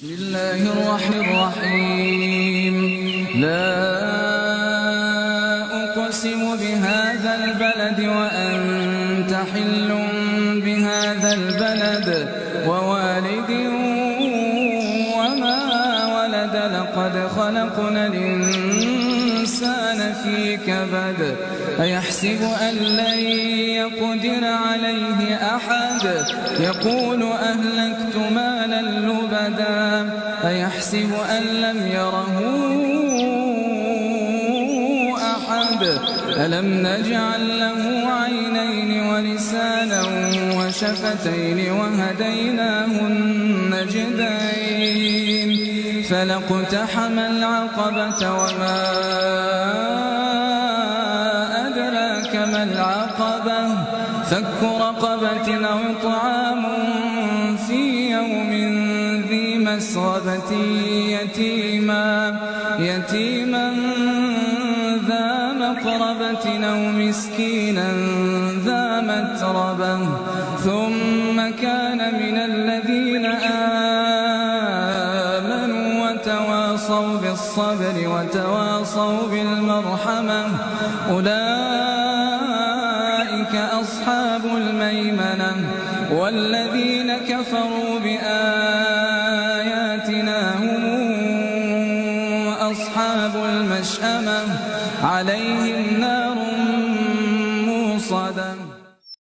بسم الله الرحمن الرحيم. لا أقسم بهذا البلد وأنت حل بهذا البلد ووالد وما ولد لقد خلقنا الإنسان في كبد أيحسب أن لن يقدر عليه أحد يقول أهلكت مالا لبدا أيحسب أن لم يره أحد ألم نجعل له عينين ولسانا وشفتين وهديناه النجدين فلاقتحم العقبة وما أدراك ما العقبة فك رقبة أو إطعام في يوم ذي مسغبة يتيما ذا مقربة أو مسكينا ذا متربة ثم كان من الذين آمنوا وتواصوا بالصبر وتواصوا بالمرحمة أولئك أصحاب الميمنة والذين كفروا بآياتنا هم أصحاب المشأمة عليهم